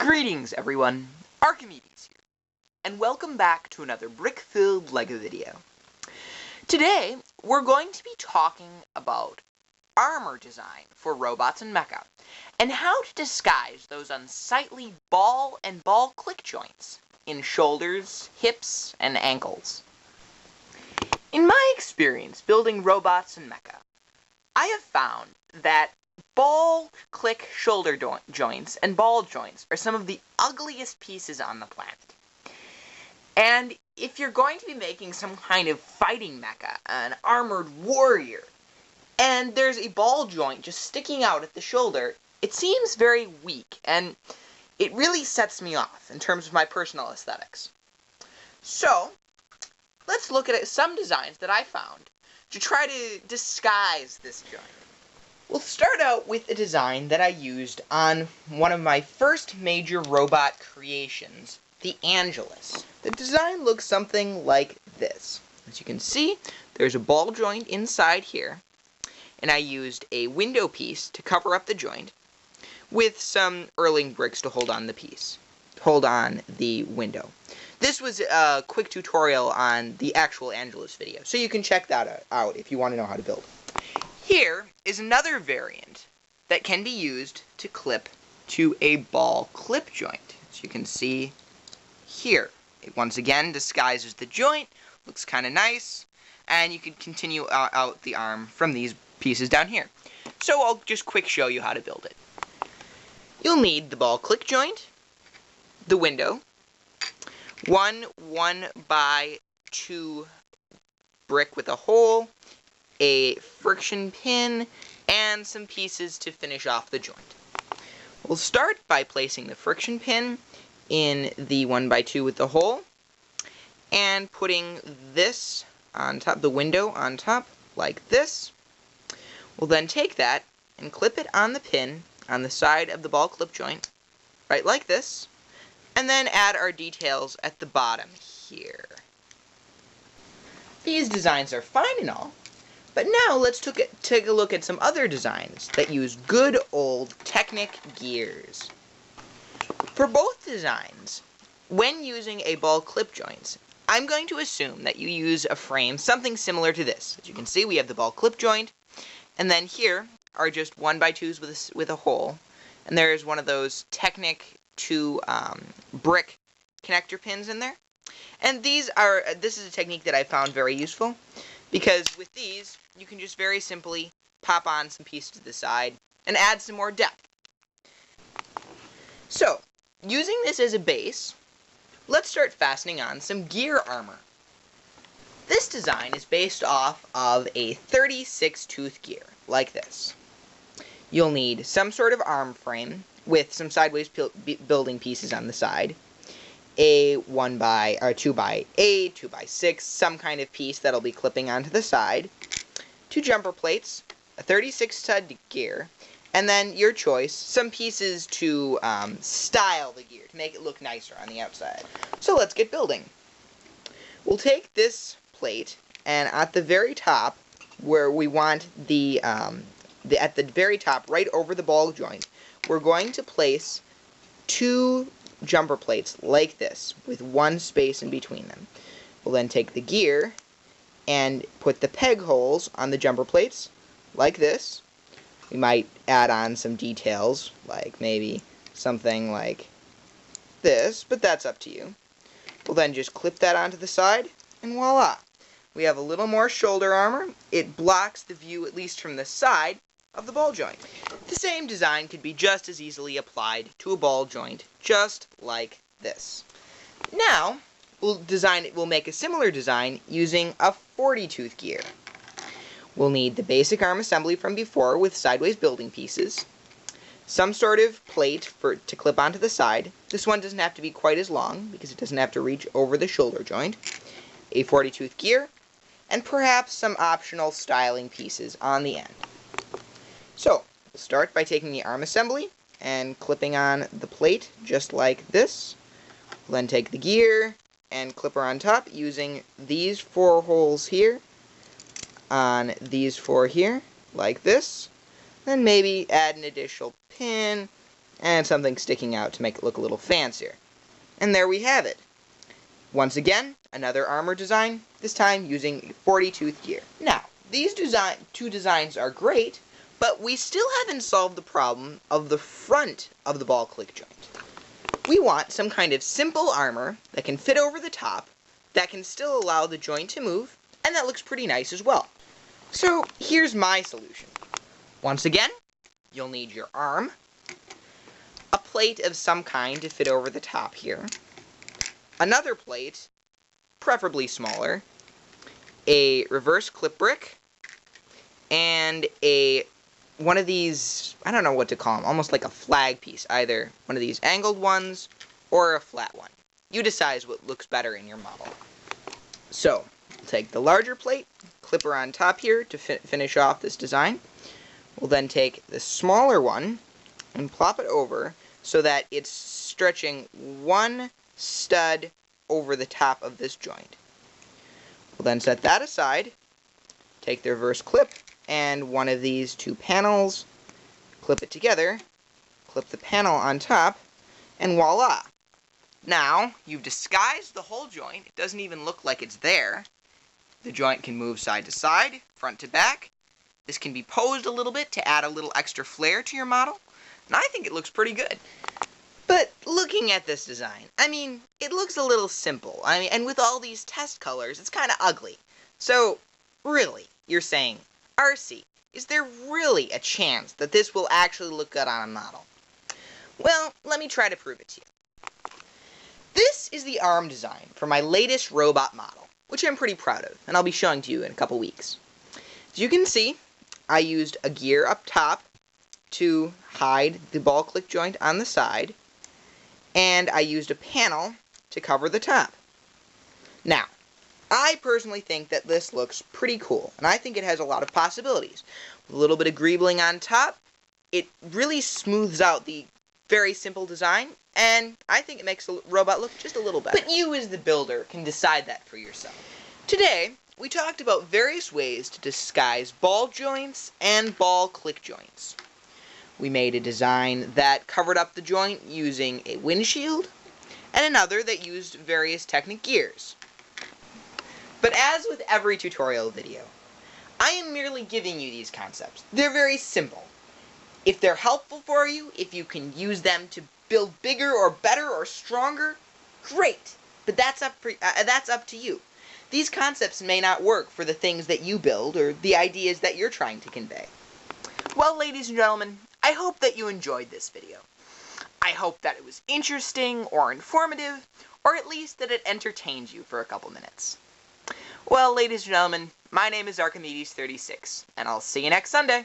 Greetings everyone, Archimedes here, and welcome back to another brick-filled LEGO video. Today, we're going to be talking about armor design for robots and mecha, and how to disguise those unsightly ball and ball click joints in shoulders, hips, and ankles. In my experience building robots and mecha, I have found that ball click shoulder joints and ball joints are some of the ugliest pieces on the planet. And if you're going to be making some kind of fighting mecha, an armored warrior, and there's a ball joint just sticking out at the shoulder, it seems very weak, and it really sets me off in terms of my personal aesthetics. So, let's look at some designs that I found to try to disguise this joint. We'll start out with a design that I used on one of my first major robot creations, the Angelus. The design looks something like this. As you can see, there's a ball joint inside here, and I used a window piece to cover up the joint with some Erling bricks to hold on the window. This was a quick tutorial on the actual Angelus video, so you can check that out if you want to know how to build. Here is another variant that can be used to clip to a ball clip joint. As you can see here, it once again disguises the joint, looks kind of nice, and you can continue out the arm from these pieces down here. So I'll just quick show you how to build it. You'll need the ball click joint, the window, one 1x2 brick with a hole, a friction pin, and some pieces to finish off the joint. We'll start by placing the friction pin in the 1x2 with the hole, and putting this on top, the window on top, like this. We'll then take that and clip it on the pin on the side of the ball clip joint, right like this, and then add our details at the bottom here. These designs are fine and all, but now let's take a look at some other designs that use good old Technic gears. For both designs, when using a ball clip joints, I'm going to assume that you use a frame something similar to this. As you can see, we have the ball clip joint, and then here are just 1x2s with a hole, and there's one of those Technic 2 brick connector pins in there. And this is a technique that I found very useful, because with these, you can just very simply pop on some pieces to the side and add some more depth. So, using this as a base, let's start fastening on some gear armor. This design is based off of a 36-tooth gear, like this. You'll need some sort of arm frame with some sideways building pieces on the side, a 2x8, 2x6, some kind of piece that'll be clipping onto the side, 2 jumper plates, a 36-stud gear, and then your choice, some pieces to style the gear, to make it look nicer on the outside. So let's get building. We'll take this plate, and at the very top, where we want at the very top, right over the ball joint, we're going to place 2 jumper plates like this, with 1 space in between them. We'll then take the gear and put the peg holes on the jumper plates, like this. We might add on some details, like maybe something like this, but that's up to you. We'll then just clip that onto the side, and voila! We have a little more shoulder armor. It blocks the view, at least from the side, of the ball joint. The same design could be just as easily applied to a ball joint, just like this. Now, we'll make a similar design using a 40-tooth gear. We'll need the basic arm assembly from before with sideways building pieces, some sort of plate to clip onto the side. This one doesn't have to be quite as long because it doesn't have to reach over the shoulder joint, a 40-tooth gear, and perhaps some optional styling pieces on the end. So, we'll start by taking the arm assembly and clipping on the plate just like this. We'll then take the gear and clip her on top using these 4 holes here on these 4 here, like this. Then maybe add an additional pin and something sticking out to make it look a little fancier. And there we have it. Once again, another armor design, this time using 40-tooth gear. Now, these two designs are great, but we still haven't solved the problem of the front of the ball click joint. We want some kind of simple armor that can fit over the top, that can still allow the joint to move, and that looks pretty nice as well. So here's my solution. Once again, you'll need your arm, a plate of some kind to fit over the top here, another plate, preferably smaller, a reverse clip brick, and one of these, I don't know what to call them, almost like a flag piece, either one of these angled ones or a flat one. You decide what looks better in your model. So, we'll take the larger plate, clip her on top here to finish off this design. We'll then take the smaller one and plop it over so that it's stretching one stud over the top of this joint. We'll then set that aside, take the reverse clip and one of these two panels, clip it together, clip the panel on top, and voila! Now, you've disguised the whole joint. It doesn't even look like it's there. The joint can move side to side, front to back. This can be posed a little bit to add a little extra flair to your model, and I think it looks pretty good. But looking at this design, I mean, it looks a little simple. And with all these test colors, it's kind of ugly. So, really, you're saying, Arci, is there really a chance that this will actually look good on a model? Well, let me try to prove it to you. This is the arm design for my latest robot model, which I'm pretty proud of, and I'll be showing to you in a couple weeks. As you can see, I used a gear up top to hide the ball click joint on the side, and I used a panel to cover the top. Now, I personally think that this looks pretty cool, and I think it has a lot of possibilities. With a little bit of greebling on top, it really smooths out the very simple design, and I think it makes the robot look just a little better. But you as the builder can decide that for yourself. Today, we talked about various ways to disguise ball joints and ball click joints. We made a design that covered up the joint using a windshield, and another that used various Technic gears. But as with every tutorial video, I am merely giving you these concepts. They're very simple. If they're helpful for you, if you can use them to build bigger or better or stronger, great. But that's up to you. These concepts may not work for the things that you build or the ideas that you're trying to convey. Well, ladies and gentlemen, I hope that you enjoyed this video. I hope that it was interesting or informative, or at least that it entertained you for a couple minutes. Well, ladies and gentlemen, my name is Arcimedes36, and I'll see you next Sunday.